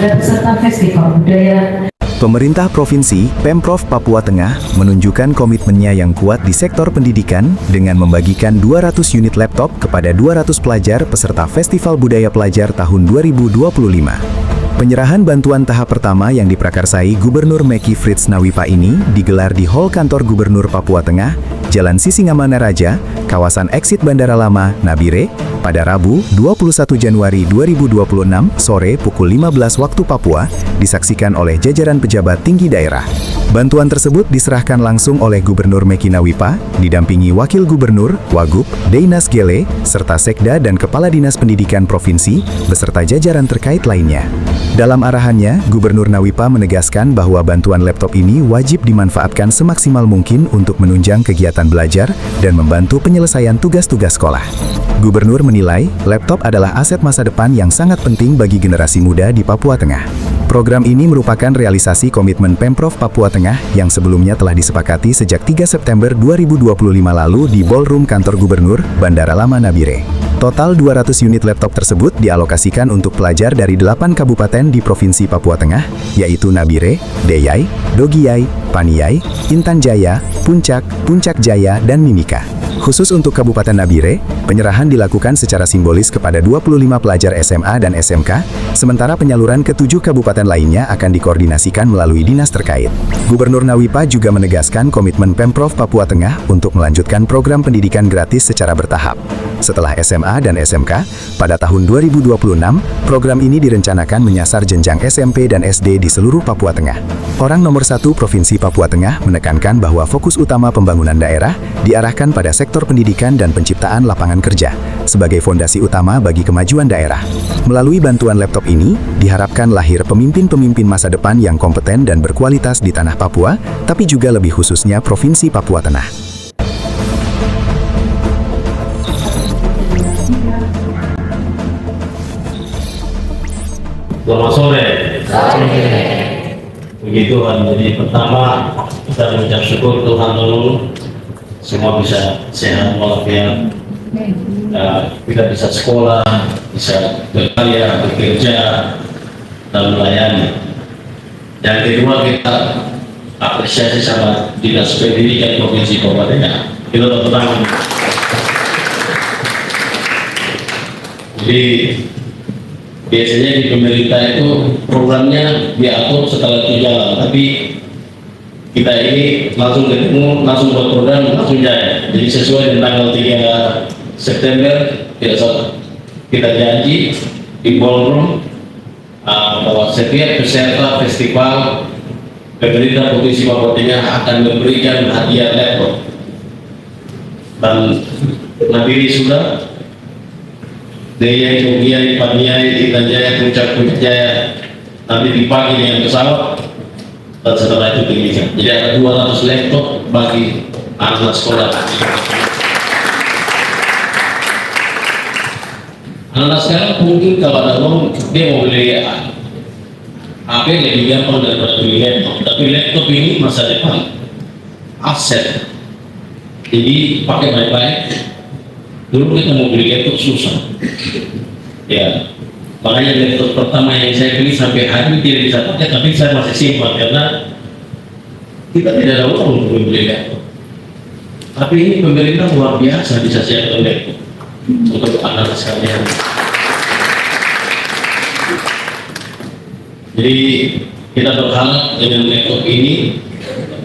kepada peserta Festival Budaya. Pemerintah Provinsi, Pemprov Papua Tengah, menunjukkan komitmennya yang kuat di sektor pendidikan dengan membagikan 200 unit laptop kepada 200 pelajar peserta Festival Budaya Pelajar tahun 2025. Penyerahan bantuan tahap pertama yang diprakarsai Gubernur Meki Fritz Nawipa ini digelar di Hall Kantor Gubernur Papua Tengah, Jalan Sisingamana Raja, kawasan eksit Bandara Lama, Nabire, pada Rabu, 21 Januari 2026, sore pukul 15 waktu Papua, disaksikan oleh jajaran pejabat tinggi daerah. Bantuan tersebut diserahkan langsung oleh Gubernur Meki Nawipa, didampingi Wakil Gubernur, Wagub, Deinas Gele, serta Sekda dan Kepala Dinas Pendidikan Provinsi, beserta jajaran terkait lainnya. Dalam arahannya, Gubernur Nawipa menegaskan bahwa bantuan laptop ini wajib dimanfaatkan semaksimal mungkin untuk menunjang kegiatan belajar dan membantu penyelesaian tugas-tugas sekolah. Gubernur menilai, laptop adalah aset masa depan yang sangat penting bagi generasi muda di Papua Tengah. Program ini merupakan realisasi komitmen Pemprov Papua Tengah yang sebelumnya telah disepakati sejak 3 September 2025 lalu di Ballroom Kantor Gubernur, Bandara Lama Nabire. Total 200 unit laptop tersebut dialokasikan untuk pelajar dari 8 kabupaten di Provinsi Papua Tengah, yaitu Nabire, Deyai, Dogiyai, Paniai, Intan Jaya, Puncak, Puncak Jaya, dan Mimika. Khusus untuk Kabupaten Nabire, penyerahan dilakukan secara simbolis kepada 25 pelajar SMA dan SMK, sementara penyaluran ke 7 kabupaten lainnya akan dikoordinasikan melalui dinas terkait. Gubernur Nawipa juga menegaskan komitmen Pemprov Papua Tengah untuk melanjutkan program pendidikan gratis secara bertahap. Setelah SMA dan SMK, pada tahun 2026, program ini direncanakan menyasar jenjang SMP dan SD di seluruh Papua Tengah. Orang nomor 1 Provinsi Papua Tengah menekankan bahwa fokus utama pembangunan daerah diarahkan pada sektor pendidikan dan penciptaan lapangan kerja, sebagai fondasi utama bagi kemajuan daerah. Melalui bantuan laptop ini, diharapkan lahir pemimpin-pemimpin masa depan yang kompeten dan berkualitas di tanah Papua, tapi juga lebih khususnya Provinsi Papua Tengah. Selamat sore. Puji Tuhan. Jadi pertama kita mengucap syukur Tuhan dulu, semua bisa sehat walafiat, kita bisa sekolah, bisa berkarya, bekerja, dan melayani. Yang kedua, kita apresiasi sama Dinas Pendidikan Provinsi Papua Tengah. Kita tepuk tangan. Jadi biasanya di pemerintah itu programnya diatur setelah itu jalan, tapi kita ini langsung ketemu, langsung buat program, langsung jalan. Jadi sesuai dengan tanggal 3 September, tidak salah, kita janji di Ballroom bahwa setiap peserta festival pemerintah Provinsi Papua Tengah akan memberikan hadiah laptop. Dan Nabire sudah, Deyai, Dogiyai, Paniai, Intan Jaya, Puncak, Puncak Jaya, nanti dipakai dengan pesawat, dan setelah itu demikian. Jadi ada 200 laptop bagi anak sekolah. Anak sekarang mungkin kalau ada uang, dia mau beli HP lebih gampang daripada beli laptop. Tapi laptop ini masa depan, aset. Jadi pakai baik-baik. Dulu kita mau beli laptop susah, ya. Makanya laptop pertama yang saya beli sampai hari ini tidak bisa pakai, tapi saya masih simpan karena kita tidak ada uang untuk membeli laptop. Tapi ini pemerintah luar biasa bisa siapkan laptop untuk anak sekalian. Jadi kita berharap dengan laptop ini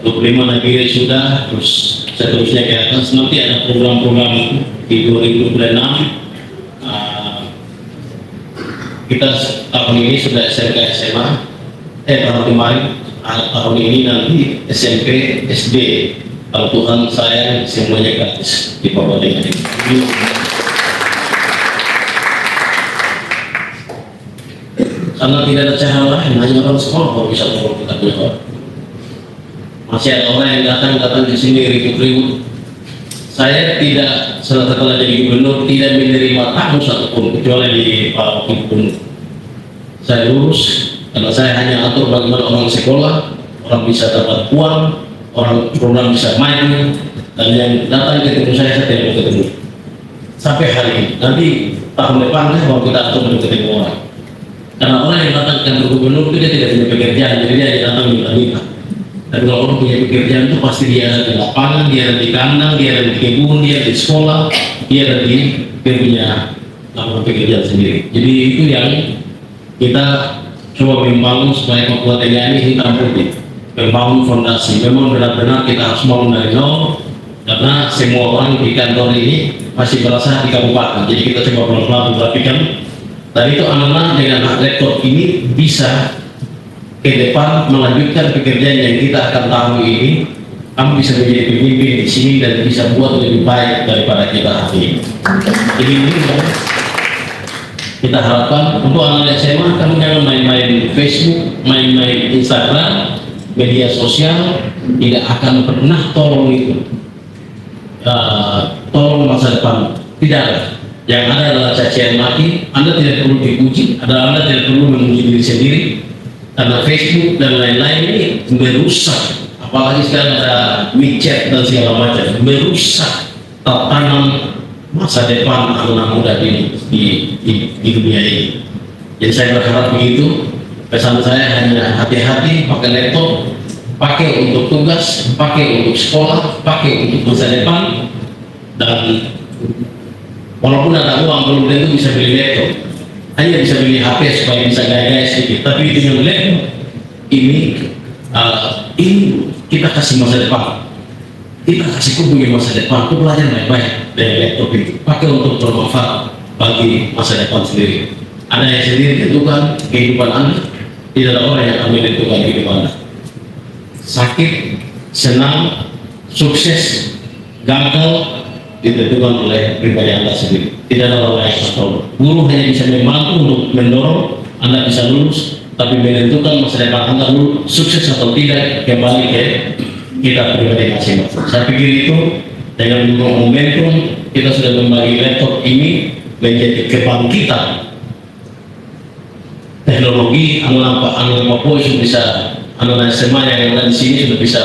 25 Nabire sudah, terus seterusnya ke atas. Nanti ada program-program di 2026. Kita tahun ini sudah SMK SMA, tahun kemarin, tahun ini nanti SMP, SD. Kalau Tuhan sayang, semuanya gratis di Papua Tengah ini. Karena tidak ada cara lain, hanya orang sekolah kalau bisa tolong kita punya. Masih ada orang yang datang di sini ribut-ribut. Saya tidak, setelah jadi gubernur, tidak menerima tamu satupun kecuali di Pak Wakil Gubernur. Saya lurus karena saya hanya atur bagaimana orang sekolah, orang bisa dapat uang, orang program bisa maju, dan yang datang ketemu saya tidak mau ketemu. Sampai hari ini, nanti tahun depan baru kita atur ketemu orang. Karena orang yang datang ke kantor gubernur itu dia tidak punya pekerjaan, jadi dia datang minta-minta. Dan kalau orang punya pekerjaan itu pasti dia ada di lapangan, dia ada di kandang, dia ada di kebun, dia ada di sekolah, dia ada di dia punya lapangan pekerjaan sendiri. Jadi itu yang kita coba membangun supaya Papua Tengah ini hitam putih, membangun fondasi. Memang benar-benar kita harus bangun dari nol, karena semua orang di kantor ini masih berasa di kabupaten. Jadi kita coba pelan-pelan merapikan. Dan itu anak-anak dengan hak rektor ini bisa ke depan melanjutkan pekerjaan yang kita akan tahu ini. Kamu bisa menjadi pemimpin di sini dan bisa buat lebih baik daripada kita hari ini. Jadi ini kita harapkan untuk anak SMA, kamu jangan main-main Facebook, main-main Instagram, media sosial, tidak akan pernah tolong itu. Tolong masa depan, tidak ada. Yang ada adalah cacian maki. Anda tidak perlu dipuji, Anda tidak perlu memuji diri sendiri, karena Facebook dan lain-lain ini merusak. Apalagi sekarang ada WeChat dan segala macam, merusak tatanan masa depan anak muda di dunia ini. Jadi saya berharap begitu. Pesan saya hanya hati-hati pakai laptop, pakai untuk tugas, pakai untuk sekolah, pakai untuk masa depan. Dan walaupun ada uang belum tentu bisa beli laptop, hanya bisa beli HP supaya bisa gaya-gaya sedikit. Tapi dengan laptop ini kita kasih masa depan, kita kasih punya masa depan. Itu belajar baik-baik dari laptop itu, pakai untuk bermanfaat bagi masa depan sendiri. Ada yang sendiri tentukan kehidupan Anda, tidak ada orang yang akan menentukan kehidupan Anda. Sakit, senang, sukses, gagal ditentukan oleh pribadi Anda sendiri. Tidak ada orang yang akan tahu. Guru hanya bisa membantu untuk mendorong Anda bisa lulus, tapi menentukan masa depan Anda sukses atau tidak kembali ke kita pribadi masing-masing. Saya pikir itu dengan momentum kita sudah membagi laptop ini menjadi kebangkitan teknologi. Anak Papua itu bisa, anak SMA yang ada di sini sudah bisa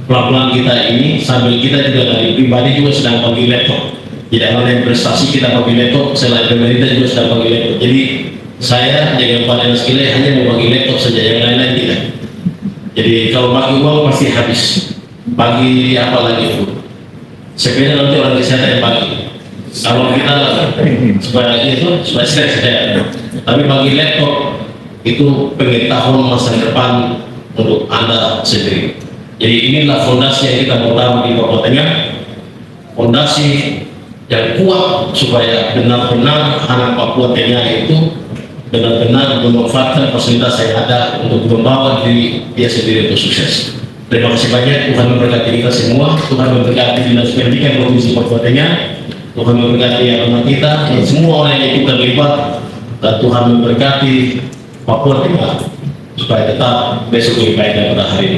pelan-pelan kita ini, sambil kita juga dari pribadi juga sedang bagi laptop. Jadi anak yang prestasi kita bagi laptop, selain pemerintah juga sedang bagi laptop. Jadi saya dengan Pak Dinas Kile hanya mau bagi laptop saja, yang lain-lain tidak. Jadi kalau bagi uang pasti habis. Bagi apa lagi itu? Sepeda nanti orang kesehatan yang bagi. Kalau kita supaya saya. Tapi bagi laptop itu pengetahuan masa depan untuk Anda sendiri. Jadi inilah fondasi yang kita bangun di Papua Tengah, fondasi yang kuat supaya benar-benar anak Papua Tengah itu benar-benar memanfaatkan fasilitas yang ada untuk membawa diri dia sendiri untuk sukses. Terima kasih banyak. Tuhan memberkati kita semua. Tuhan memberkati Dinas Pendidikan Provinsi Papua Tengah. Tuhan memberkati anak kita dan semua orang yang ikut terlibat. Dan Tuhan memberkati Papua Tengah supaya tetap besok lebih baik daripada hari ini.